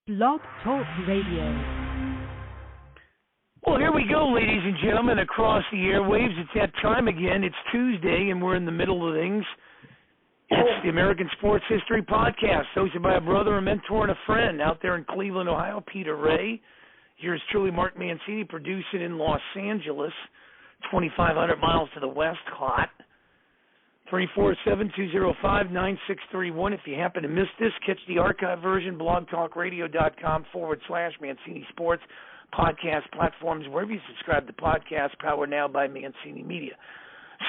Blog Talk Radio. Well, here we go, ladies and gentlemen, across the airwaves. It's that time again. It's Tuesday, and we're in the middle of things. It's the American Sports History Podcast, hosted by a brother, a mentor, and a friend out there in Cleveland, Ohio, Peter Ray. Here's truly Mark Mancini, producing in Los Angeles, 2,500 miles to the west, hot. 347-205-9631. If you happen to miss this, catch the archive version, blogtalkradio.com/Mancini Sports, podcast platforms, wherever you subscribe to podcasts, powered now by Mancini Media.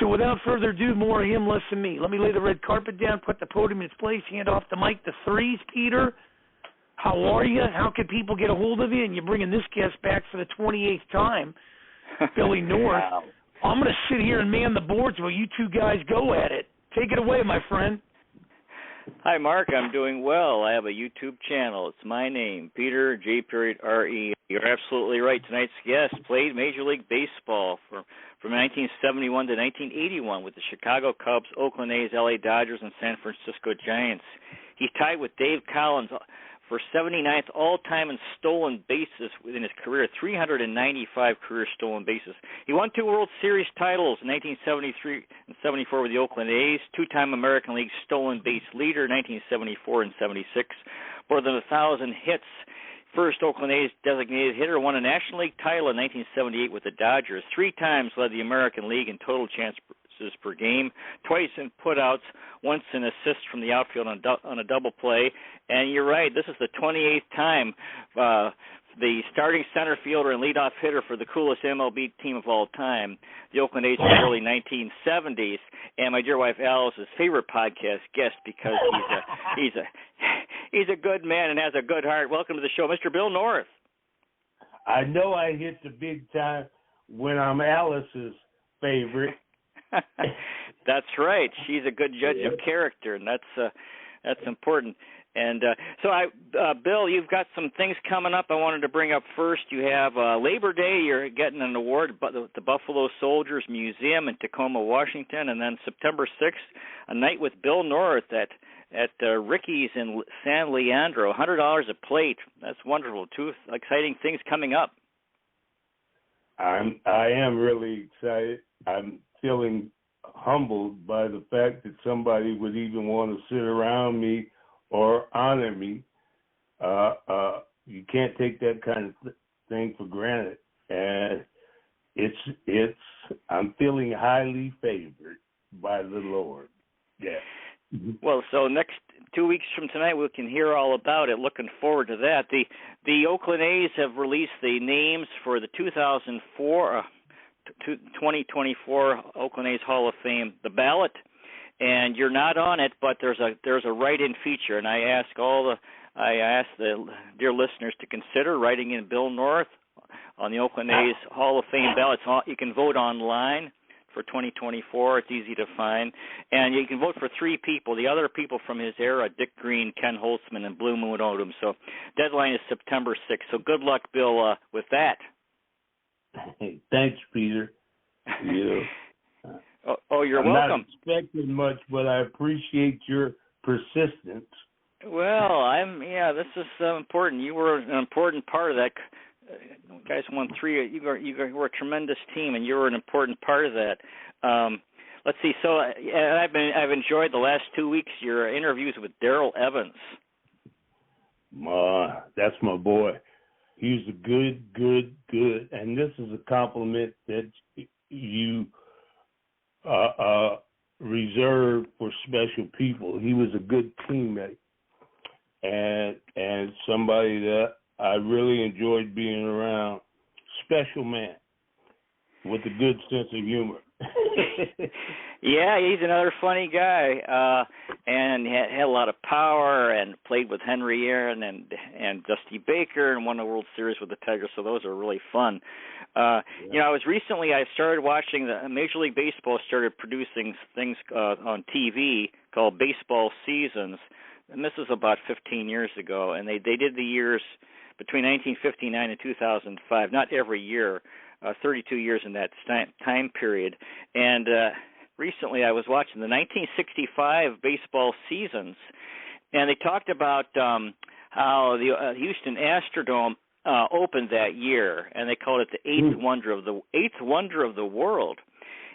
So without further ado, more of him, less of me. Let me lay the red carpet down, put the podium in its place, hand off the mic to Threes. Peter, how are you? How can people get a hold of you? And you're bringing this guest back for the 28th time, Billy North. Wow. I'm going to sit here and man the boards while you two guys go at it. Take it away, my friend. Hi, Mark. I'm doing well. I have a YouTube channel. It's my name, Peter J. R.E. You're absolutely right. Tonight's guest played Major League Baseball from 1971 to 1981 with the Chicago Cubs, Oakland A's, L.A. Dodgers, and San Francisco Giants. He's tied with Dave Collins for 79th all-time in stolen bases within his career, 395 career stolen bases. He won 2 World Series titles in 1973 and 74 with the Oakland A's, 2-time American League stolen base leader, 1974 and 76, more than 1,000 hits. First Oakland A's designated hitter, won a National League title in 1978 with the Dodgers, 3 times led the American League in total chances per game, twice in putouts, once an assist from the outfield on a double play. And you're right, this is the 28th time the starting center fielder and leadoff hitter for the coolest MLB team of all time, the Oakland A's in the early 1970s, and my dear wife Alice's favorite podcast guest because he's a good man and has a good heart. Welcome to the show, Mr. Bill North. I know I hit the big time when I'm Alice's favorite. That's right. She's a good judge of character, and that's important. And so, Bill, you've got some things coming up I wanted to bring up first. You have Labor Day. You're getting an award at the Buffalo Soldiers Museum in Tacoma, Washington, and then September 6th, a night with Bill North at Ricky's in San Leandro, $100 a plate. That's wonderful. 2 exciting things coming up. I am really excited. I'm feeling humbled by the fact that somebody would even want to sit around me or honor me. You can't take that kind of thing for granted, and I'm feeling highly favored by the Lord. Yeah. Well, so next 2 weeks from tonight, we can hear all about it. Looking forward to that. The Oakland A's have released the names for the 2024 Oakland A's Hall of Fame, the ballot, and you're not on it, but there's a write-in feature, and I ask the dear listeners to consider writing in Bill North on the Oakland A's Hall of Fame ballot. You can vote online for 2024. It's easy to find, and you can vote for 3 people. The other people from his era: Dick Green, Ken Holtzman, and Blue Moon Odom. So deadline is September 6th. So good luck, Bill, with that. Hey, thanks, Peter. You're I'm welcome. Not expecting much, but I appreciate your persistence. Well, this is important. You were an important part of that. You guys won 3. You were a tremendous team, and you were an important part of that. Let's see. So, I've enjoyed the last 2 weeks your interviews with Darrell Evans. That's my boy. He's a good, and this is a compliment that you reserve for special people. He was a good teammate, and somebody that I really enjoyed being around. Special man with a good sense of humor. Yeah, he's another funny guy, and had a lot of power, and played with Henry Aaron and Dusty Baker, and won a World Series with the Tigers. So those are really fun. I started watching the Major League Baseball started producing things on TV called Baseball Seasons, and this was about 15 years ago, and they did the years between 1959 and 2005, not every year, 32 years in that time period. And recently I was watching the 1965 baseball seasons, and they talked about how the Houston Astrodome opened that year, and they called it the eighth wonder of the world.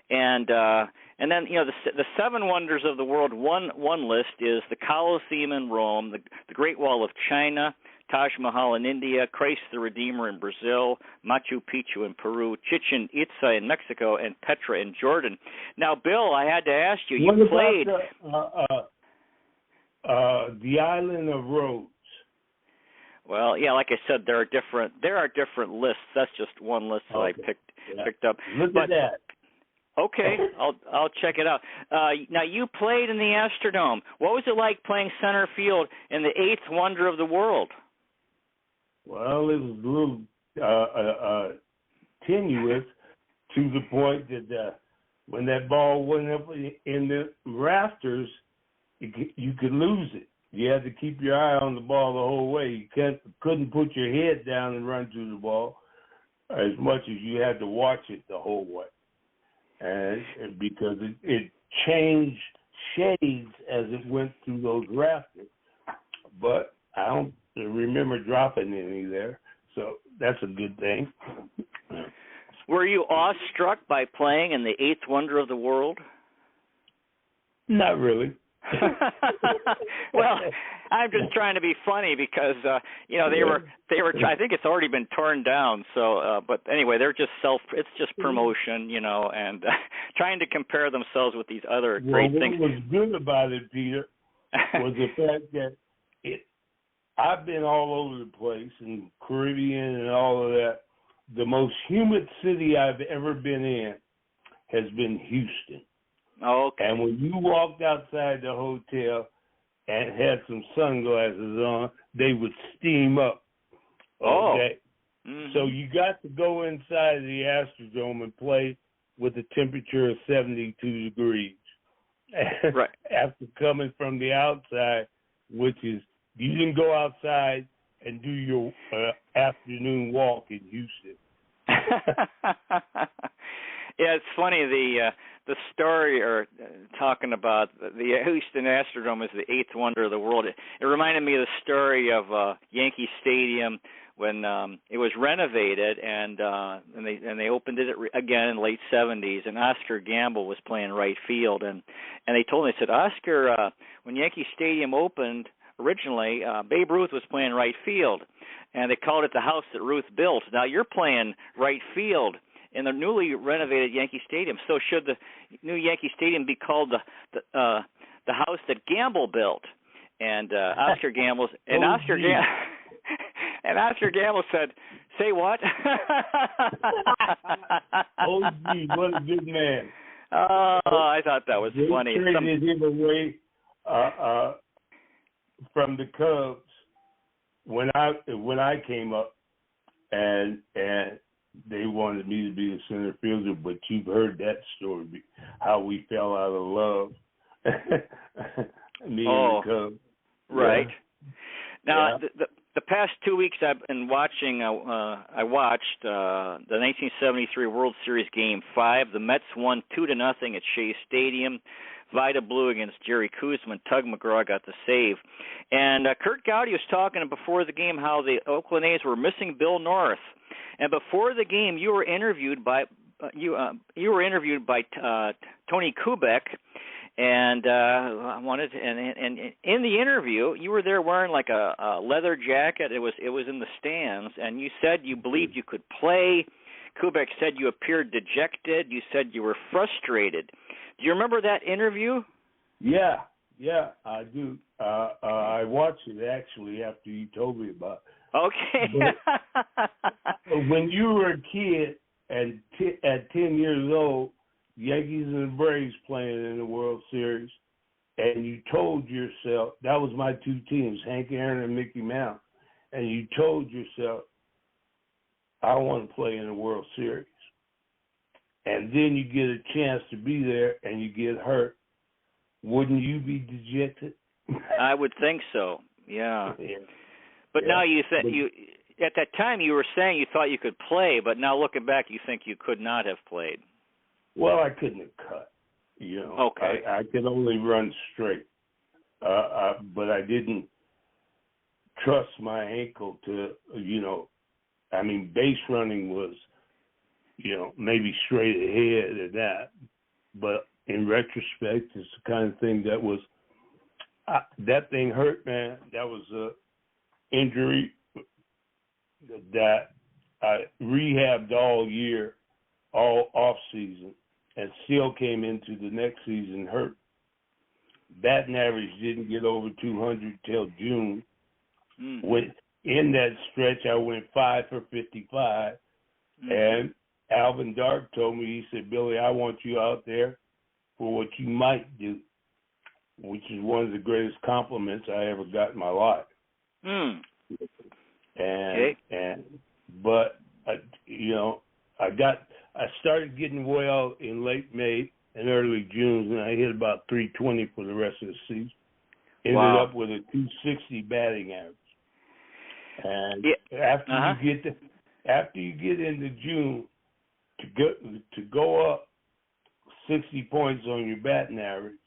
And then the seven wonders of the world. One list is the Colosseum in Rome, the Great Wall of China, Taj Mahal in India, Christ the Redeemer in Brazil, Machu Picchu in Peru, Chichen Itza in Mexico, and Petra in Jordan. Now, Bill, I had to ask you. You played the island of Rhodes. Well, yeah, like I said, there are different lists. That's just one list that I picked up. Look at that. Okay, I'll check it out. Now, you played in the Astrodome. What was it like playing center field in the eighth wonder of the world? Well, it was a little tenuous to the point that when that ball went up in the rafters, you could lose it. You had to keep your eye on the ball the whole way. You couldn't put your head down and run to the ball as much as you had to watch it the whole way. And because it changed shades as it went through those rafters. But I don't remember dropping any there, so that's a good thing. Were you awestruck by playing in the eighth wonder of the world? Not really. Well, I'm just trying to be funny because they were I think it's already been torn down. So, but anyway, they're just it's just promotion, and trying to compare themselves with these other great things. What was good about it, Peter, was the fact that I've been all over the place in Caribbean and all of that. The most humid city I've ever been in has been Houston. Oh, okay. And when you walked outside the hotel and had some sunglasses on, they would steam up. Okay? Oh. Mm-hmm. So you got to go inside the Astrodome and play with a temperature of 72 degrees. Right. After coming from the outside, which is, you didn't go outside and do your afternoon walk in Houston. Yeah, it's funny, the story, or talking about the Houston Astrodome is the eighth wonder of the world. It reminded me of the story of Yankee Stadium when it was renovated, and they opened it again in the late 70s, and Oscar Gamble was playing right field, and they told me, they said, Oscar, when Yankee Stadium opened originally, Babe Ruth was playing right field, and they called it the house that Ruth built. Now you're playing right field in the newly renovated Yankee Stadium. So should the new Yankee Stadium be called the house that Gamble built? And Oscar Gamble and Oscar Gamble said, "Say what?" Oh, gee, what a good man! Oh, I thought that was funny. They traded him away from the Cubs when I came up, and they wanted me to be the center fielder, but you've heard that story, how we fell out of love. Me and the Cubs. Right. Yeah. Now, the past 2 weeks I've been watching, I watched the 1973 World Series Game 5. The Mets won 2-0 at Shea Stadium. Vida Blue against Jerry Koosman. Tug McGraw got the save. And Curt Gowdy was talking before the game how the Oakland A's were missing Bill North. And before the game, you were interviewed by Tony Kubek, and I wanted to, and in the interview, you were there wearing like a leather jacket. It was in the stands, and you said you believed you could play. Kubek said you appeared dejected. You said you were frustrated. Do you remember that interview? Yeah, I do. I watched it actually after you told me about it. Okay. But when you were a kid and at 10 years old, Yankees and the Braves playing in the World Series, and you told yourself, that was my two teams, Hank Aaron and Mickey Mantle, and you told yourself, I want to play in the World Series. And then you get a chance to be there and you get hurt. Wouldn't you be dejected? I would think so, yeah. But yeah. now you think at that time you were saying you thought you could play, but now looking back you think you could not have played. Well, I couldn't have cut. Okay. I could only run straight, but I didn't trust my ankle to, base running was, maybe straight ahead of that. But in retrospect, it's the kind of thing that was, that thing hurt, man. That was a injury that I rehabbed all year, all off season, and still came into the next season hurt. Batting average didn't get over 200 till June. In that stretch, I went 5 for 55, and Alvin Dark told me, he said, "Billy, I want you out there for what you might do," which is one of the greatest compliments I ever got in my life. But I started getting well in late May and early June, and I hit about 320 for the rest of the season. Ended up with a 260 batting average. And after you get into June, to go up 60 points on your batting average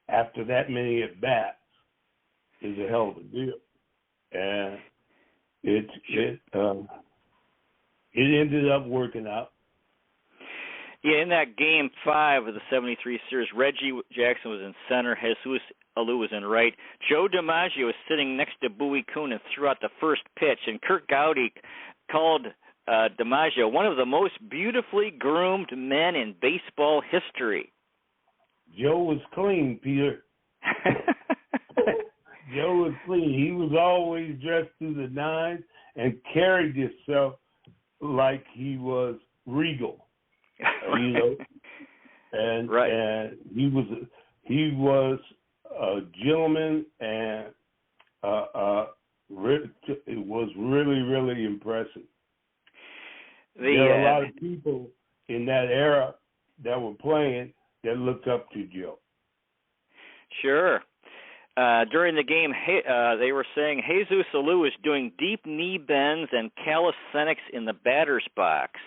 after that many at bats is a hell of a deal. And it ended up working out. Yeah, in that Game 5 of the 73 series, Reggie Jackson was in center, Jesus Alou was in right. Joe DiMaggio was sitting next to Bowie Kuhn and threw out the first pitch, and Kurt Gowdy called DiMaggio one of the most beautifully groomed men in baseball history. Joe was clean, Peter. Joe was clean. He was always dressed to the nines and carried himself like he was regal, and he was a gentleman, and it was really, really impressive. There are a lot of people in that era that were playing that looked up to Joe. Sure. During the game, they were saying Jesus Alou was doing deep knee bends and calisthenics in the batter's box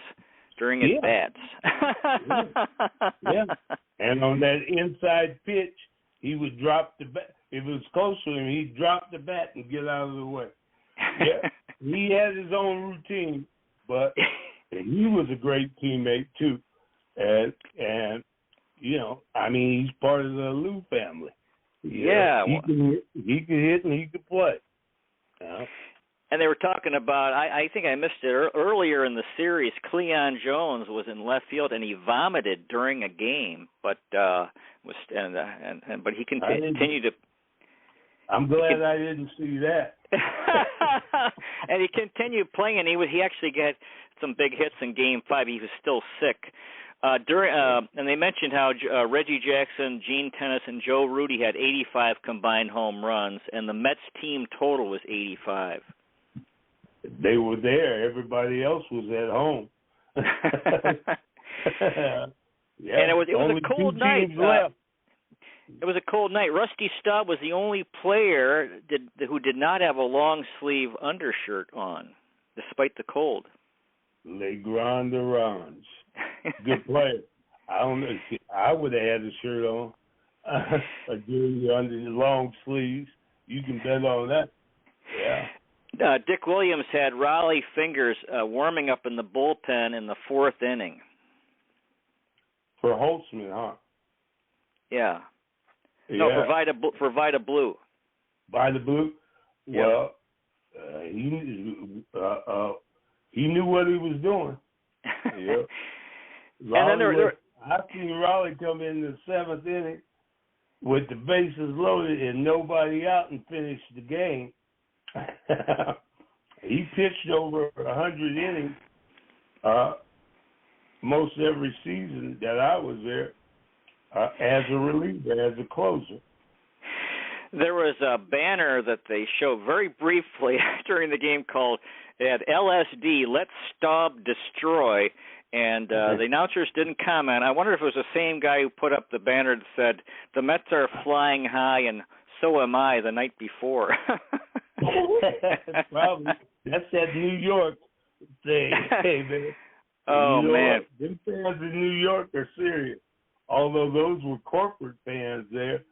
during his bats. And on that inside pitch, he would drop the bat. If it was close to him, he'd drop the bat and get out of the way. Yeah, he had his own routine, but he was a great teammate too. And he's part of the Alou family. Yeah. He could hit and he could play. And they were talking about, I think I missed it earlier in the series, Cleon Jones was in left field and he vomited during a game, but but he continued to. I'm glad I didn't see that. And he continued playing, and he actually got some big hits in Game 5. He was still sick. And they mentioned how Reggie Jackson, Gene Tennis, and Joe Rudy had 85 combined home runs, and the Mets team total was 85. They were there. Everybody else was at home. And it was a cold night. It was a cold night. Rusty Staub was the only player who did not have a long sleeve undershirt on, despite the cold. Le Grand Orange. Good player. I don't know. I would have had a shirt on. A jersey under the long sleeves. You can bet on that. Yeah. Dick Williams had Raleigh Fingers warming up in the bullpen in the fourth inning. For Holtzman, huh? Yeah. No, for Vida Blue. Vida Blue? Yep. Well, he knew what he was doing. Yeah. And then I seen Raleigh come in the seventh inning with the bases loaded and nobody out and finish the game. He pitched over 100 innings most every season that I was there as a reliever, as a closer. There was a banner that they showed very briefly during the game called, it had LSD, Let Staub Destroy, and the announcers didn't comment. I wonder if it was the same guy who put up the banner that said, the Mets are flying high and so am I the night before. Probably. That's that New York thing. Hey, man. Oh, man. Them fans in New York are serious. Although those were corporate fans there,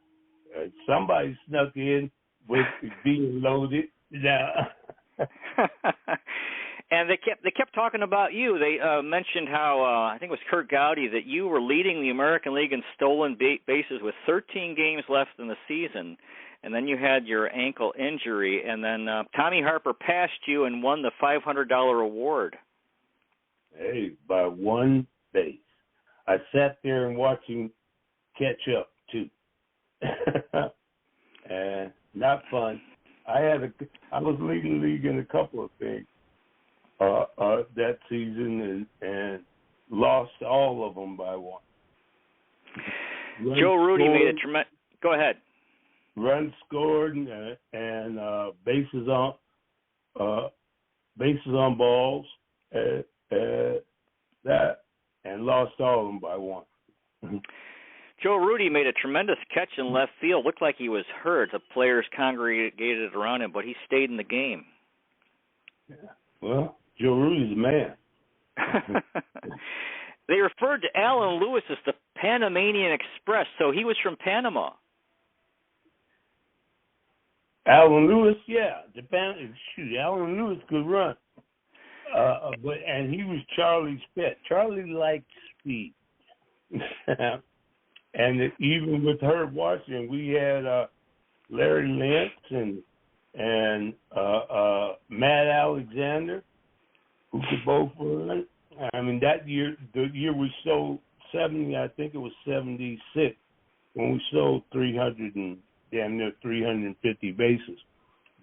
somebody snuck in with being loaded Yeah. And they kept talking about you. They mentioned how I think it was Kurt Gowdy that you were leading the American League in stolen bases with 13 games left in the season, and then you had your ankle injury, and then Tommy Harper passed you and won the $500 award. Hey, by one base. I sat there and watched him catch up too, and not fun. I was leading the league in a couple of things that season, and lost all of them by one. Joe Rudy made a tremendous. Go ahead. Runs scored and bases on balls that, and lost all of them by one. Joe Rudy made a tremendous catch in left field. Looked like he was hurt. The players congregated around him, but he stayed in the game. Yeah. Well, Joe Rudy's a man. They referred to Alan Lewis as the Panamanian Express, so he was from Panama. Alan Lewis, yeah. Alan Lewis could run. And he was Charlie's pet. Charlie liked speed. And even with Herb Washington, we had Larry Lentz and Matt Alexander, who could both run. I mean, that year, the year we sold 70, I think it was 76, when we sold 350 bases.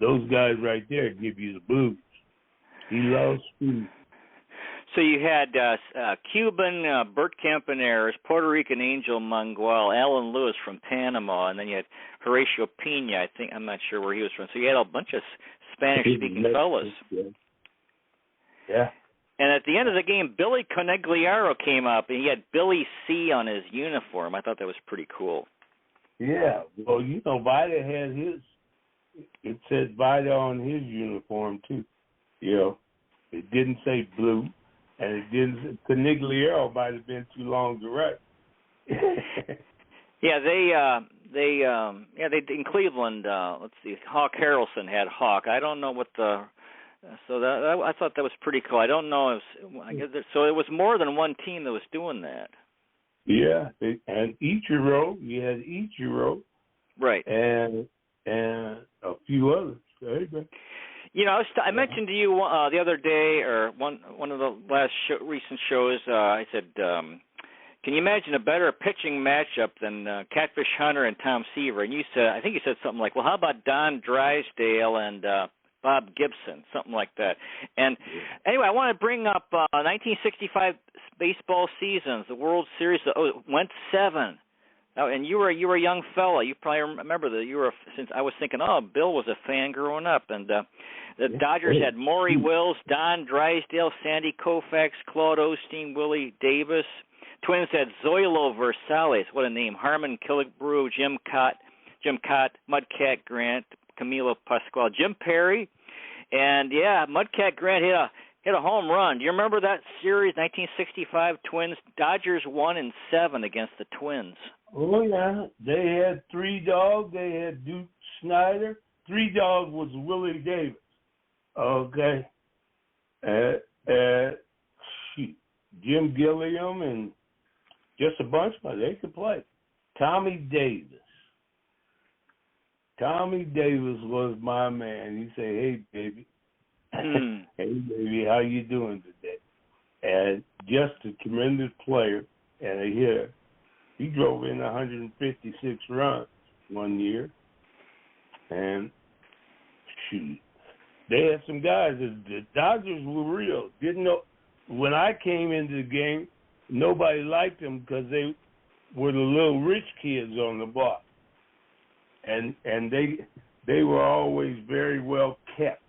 Those guys right there give you the blues. He loves speed. So you had Cuban Bert Campaneris, Puerto Rican Angel Mangual, Alan Lewis from Panama, and then you had Horatio Pena. I'm not sure where he was from. So you had a bunch of Spanish-speaking fellas. Yeah. And at the end of the game, Billy Conegliaro came up, and he had Billy C on his uniform. I thought that was pretty cool. Yeah. Well, Vida had his. It said Vida on his uniform too. It didn't say blue. And it didn't. Conegliaro might have been too long to write. Yeah, they in Cleveland. Let's see, Hawk Harrelson had Hawk. I don't know what the. So I thought that was pretty cool. I don't know if I guess so. It was more than one team that was doing that. Yeah, and Ichiro, you had Ichiro, right, and a few others. There you go. I mentioned to you the other day, or one of the last recent shows. I said, "Can you imagine a better pitching matchup than Catfish Hunter and Tom Seaver?" And I think you said something like, "Well, how about Don Drysdale and Bob Gibson?" Something like that. And anyway, I want to bring up 1965 baseball seasons. The World Series went 7. Oh, and you were a young fella. You probably remember that since I was thinking, Bill was a fan growing up, and the Dodgers had Maury Wills, Don Drysdale, Sandy Koufax, Claude Osteen, Willie Davis. Twins had Zoilo Versales, what a name, Harmon Killebrew, Jim Cott, Mudcat Grant, Camilo Pascual, Jim Perry, and Mudcat Grant hit a home run. Do you remember that series, 1965 Twins? Dodgers won in 7 against the Twins. Oh, yeah. They had 3 dogs. They had Duke Snyder. 3 dogs was Willie Davis. Okay. Jim Gilliam and just a bunch of them. They could play. Tommy Davis. Tommy Davis was my man. He said, "Hey, baby." Hey, baby, how you doing today? And just a tremendous player and a hitter. He drove in 156 runs one year. And, they had some guys. The Dodgers were real. Didn't know. When I came into the game, nobody liked them because they were the little rich kids on the block. And they were always very well kept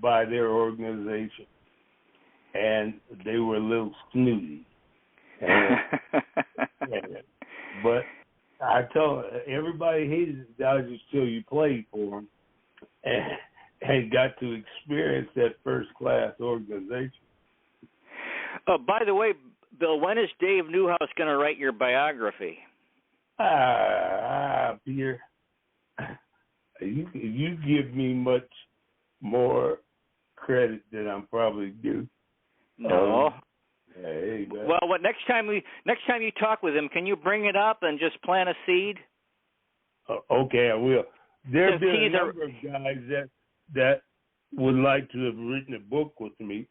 by their organization, and they were a little snooty. But I told everybody hated the Dodgers till you played for them, and got to experience that first-class organization. By the way, Bill, when is Dave Newhouse going to write your biography? Peter, You give me much more credit than I'm probably due. No. Hey, well, next time you talk with him, can you bring it up and just plant a seed? Okay, I will. There have been a Since number of guys that would like to have written a book with me.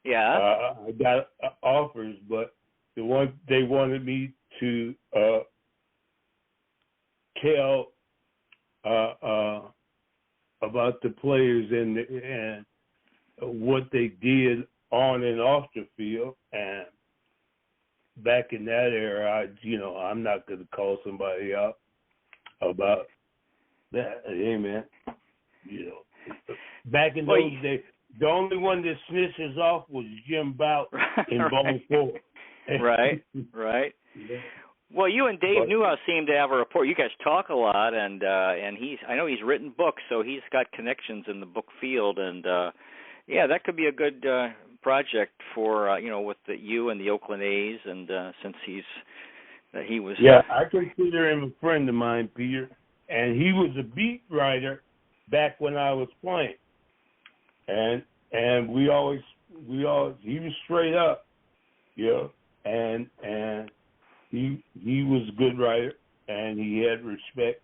Yeah. I got offers, but the one they wanted me to tell about the players and what they did on and off the field. And back in that era, I'm not going to call somebody out about that. Hey, man, back in those days, the only one that snitches off was Jim Bout in Ball 4. Right. Yeah. Well, you and Dave Newhouse seem to have a rapport. You guys talk a lot, and I know he's written books, so he's got connections in the book field, and that could be a good project for with you and the Oakland A's, and since he was. Yeah, I consider him a friend of mine, Peter, and he was a beat writer back when I was playing, and he was straight up, and he was a good writer, and he had respect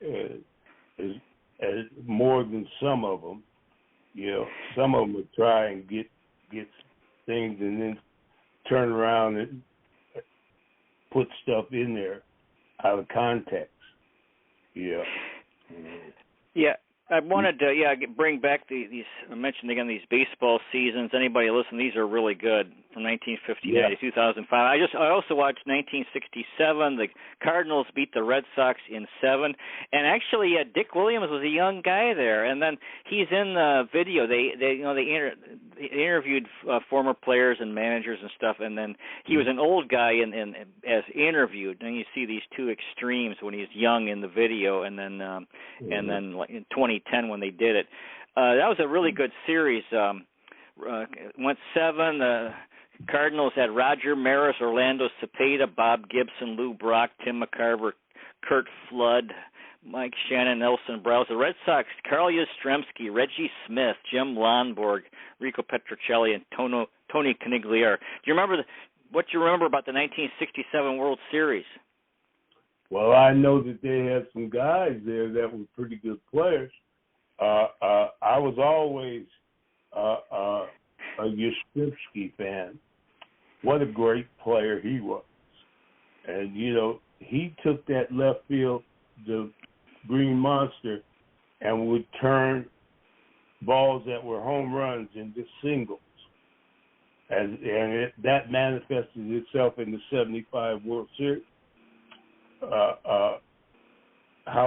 as more than some of them. Some of them would try and get things and then turn around and put stuff in there out of context. Yeah. I wanted to bring back these. I mentioned again these baseball seasons. Anybody listen? These are really good from 1959 to 2005. I also watched 1967. The Cardinals beat the Red Sox in 7, and actually Dick Williams was a young guy there. And then he's in the video. They interviewed former players and managers and stuff. And then he was an old guy as interviewed. And you see these two extremes when he's young in the video, and then like in 2010 when they did it. That was a really good series. Went 7. The Cardinals had Roger Maris, Orlando Cepeda, Bob Gibson, Lou Brock, Tim McCarver, Kurt Flood, Mike Shannon, Nelson Browse. The Red Sox, Carl Yastrzemski, Reggie Smith, Jim Lonborg, Rico Petrocelli, and Tony Conigliere. Do you remember what you remember about the 1967 World Series? Well, I know that they had some guys there that were pretty good players. I was always a Yastrzemski fan. What a great player he was. And, he took that left field, the Green Monster, and would turn balls that were home runs into singles. And that manifested itself in the 75 World Series. How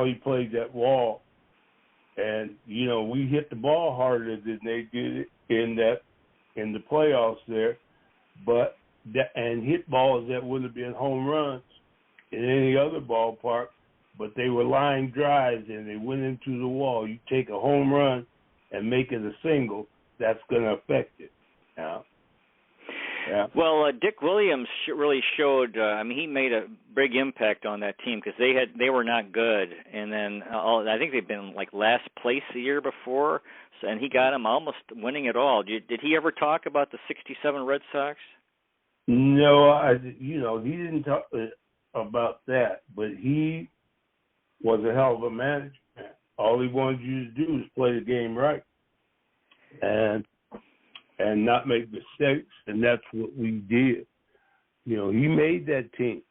he played that wall. And, we hit the ball harder than they did in the playoffs there, and hit balls that would have been home runs in any other ballpark, but they were line drives and they went into the wall. You take a home run and make it a single, that's going to affect it. Yeah. Well, Dick Williams really showed. He made a big impact on that team because they were not good, and then I think they've been like last place the year before, and he got them almost winning it all. Did he ever talk about the '67 Red Sox? No, he didn't talk about that, but he was a hell of a manager. All he wanted you to do was play the game right, and not make mistakes, and that's what we did. He made that team,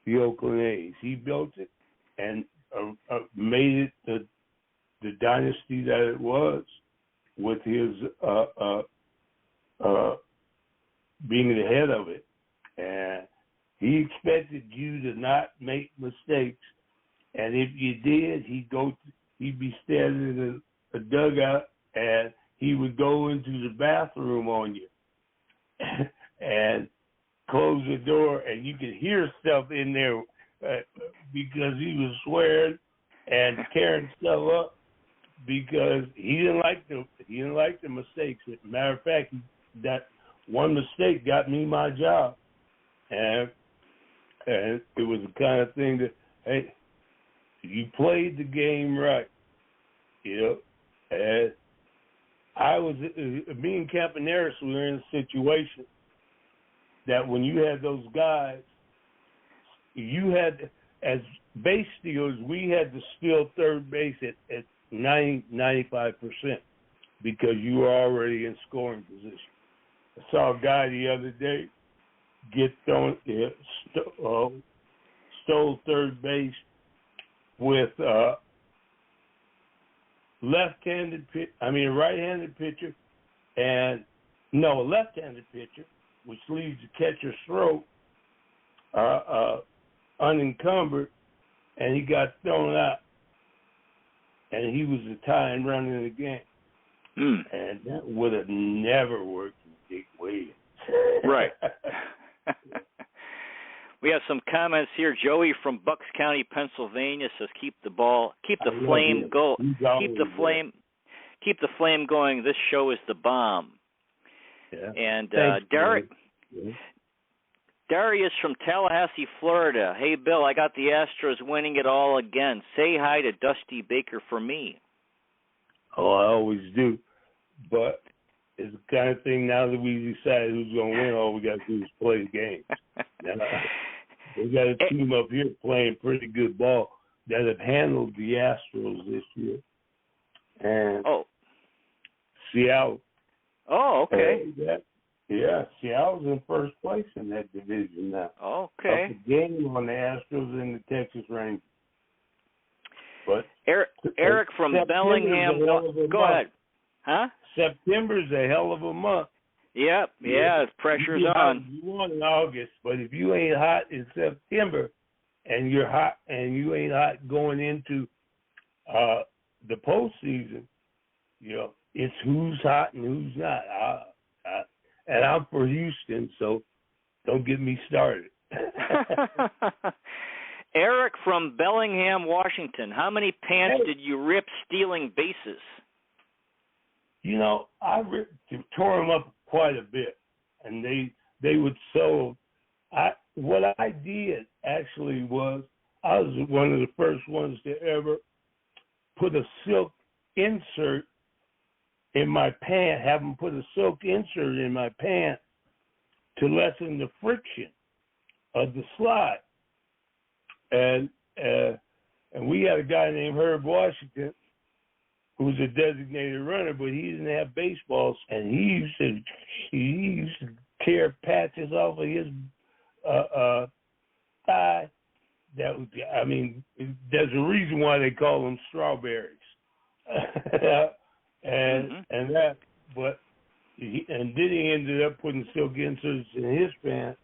the Oakland A's. He built it and made it the dynasty that it was, with his being the head of it. And he expected you to not make mistakes, and if you did, he'd be standing in a dugout, and he would go into the bathroom on you and close the door, and you could hear stuff in there because he was swearing and tearing stuff up because he didn't like the mistakes. As a matter of fact, that one mistake got me my job, and it was the kind of thing that, hey, you played the game right. You know, and me and Campaneris were in a situation that when you had those guys, you had, as base stealers, we had to steal third base at 95% because you were already in scoring position. I saw a guy the other day get stole third base with right-handed pitcher, a left-handed pitcher, which leaves the catcher's throat unencumbered, and he got thrown out, and he was the tying run in the game. And that would have never worked with Dick Williams. Right. We have some comments here. Joey from Bucks County, Pennsylvania says, keep the flame going. This show is the bomb. Yeah. And Thanks, Darius from Tallahassee, Florida. Hey, Bill, I got the Astros winning it all again. Say hi to Dusty Baker for me. Oh, I always do. But it's the kind of thing now that we decided who's going to win, all we got to do is play the game. We got a team up here playing pretty good ball that have handled the Astros this year. And Seattle. Oh, okay. Seattle's in first place in that division now. Okay. Up a game on the Astros and the Texas Rangers. But Eric from Bellingham. Go ahead. Huh? September's a hell of a month. Yep. Yeah, pressure's on. You want in August, but if you ain't hot in September, and you're hot, and you ain't hot going into the postseason, you know, it's who's hot and who's not. And I'm for Houston, so don't get me started. Eric from Bellingham, Washington. How many pants did you rip stealing bases? You know, I tore them up quite a bit, and they would sew. What I did actually was I was one of the first ones to ever put a silk insert in my pant, have them put a silk insert in my pant to lessen the friction of the slide. And we had a guy named Herb Washington who was a designated runner, but he didn't have baseballs, and he used to tear patches off of his thigh. There's a reason why they call them strawberries. And then he ended up putting silk inserts in his pants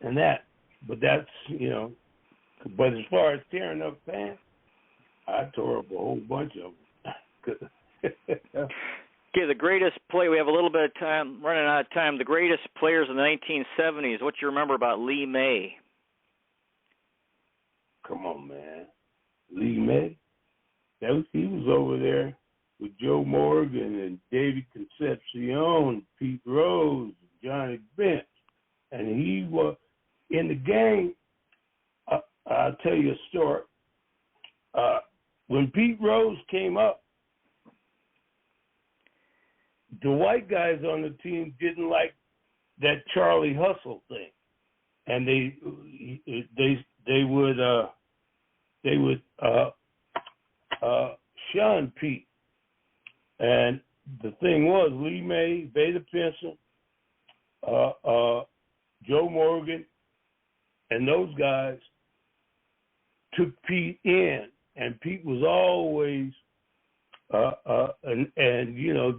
and that. But that's, you know, but as far as tearing up pants, I tore up a whole bunch of them. Okay, the greatest play. We have a little bit of time, running out of time. The greatest players in the 1970s. What do you remember about Lee May? Come on, man. Lee May? He was over there with Joe Morgan and David Concepcion, Pete Rose, Johnny Bench. And he was in the game. I'll tell you a story. When Pete Rose came up, the white guys on the team didn't like that Charlie Hustle thing, and they would shun Pete. And the thing was, Lee May, Veda Pinson, Joe Morgan, and those guys took Pete in, and Pete was always and you know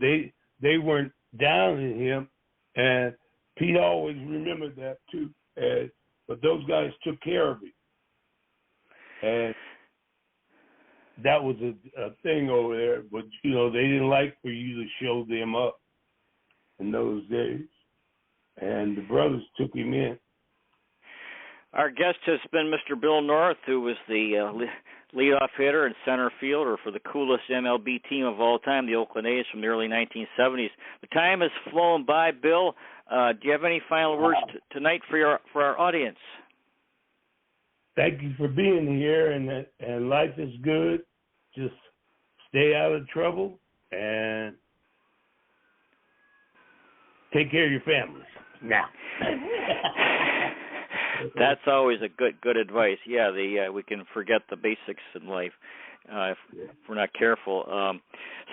they weren't down in him, and Pete always remembered that too. But those guys took care of him, and that was a thing over there. But you know, they didn't like for you to show them up in those days, and the brothers took him in. Our guest has been Mr. Bill North, who was the leadoff hitter and center fielder for the coolest MLB team of all time, the Oakland A's, from the early 1970s. The time has flown by. Bill, do you have any final words tonight for our audience? Thank you for being here, and life is good. Just stay out of trouble and take care of your families. Now. That's always a good advice. Yeah, we can forget the basics in life if we're not careful.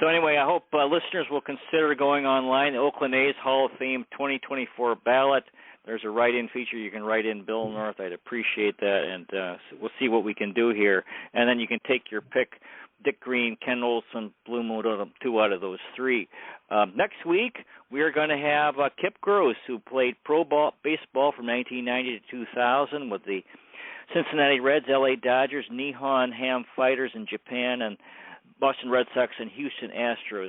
So anyway, I hope listeners will consider going online. The Oakland A's Hall of Fame 2024 ballot. There's a write-in feature. You can write in Bill North. I'd appreciate that, and so we'll see what we can do here. And then you can take your pick: Dick Green, Ken Olson, Blue Moon, 2 out of those 3. Next week, we are going to have Kip Gross, who played baseball from 1990 to 2000 with the Cincinnati Reds, LA Dodgers, Nihon Ham Fighters in Japan, and Boston Red Sox and Houston Astros.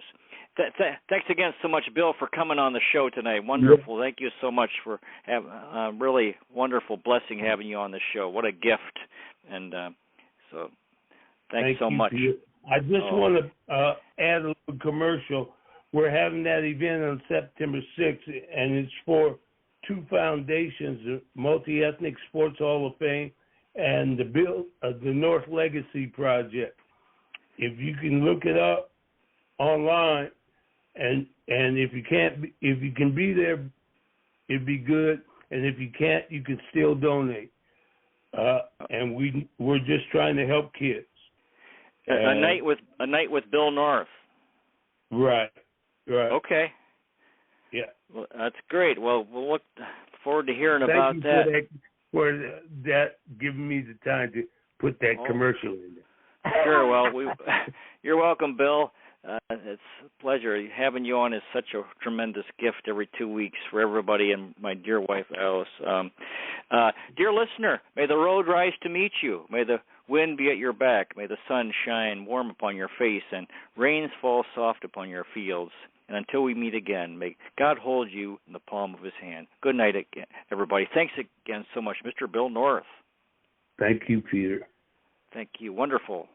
Thanks again so much, Bill, for coming on the show tonight. Wonderful. Thank you so much for having really wonderful blessing having you on the show. What a gift. And so thanks so much. I just want to add a little commercial. We're having that event on September 6th, and it's for 2 foundations, the Multi-Ethnic Sports Hall of Fame and the North Legacy Project. If you can look it up online, and if you can be there, it'd be good. And if you can't, you can still donate. And we're just trying to help kids. A night with Bill North. Right. Okay. Yeah. Well, that's great. Well, we'll look forward to hearing about that. Thank you for that, giving me the time to put that commercial in there. Sure. Well, you're welcome, Bill. It's a pleasure. Having you on is such a tremendous gift every 2 weeks for everybody and my dear wife, Alice. Dear listener, may the road rise to meet you. May the wind be at your back. May the sun shine warm upon your face and rains fall soft upon your fields. And until we meet again, may God hold you in the palm of his hand. Good night again, everybody. Thanks again so much, Mr. Bill North. Thank you, Peter. Thank you. Wonderful.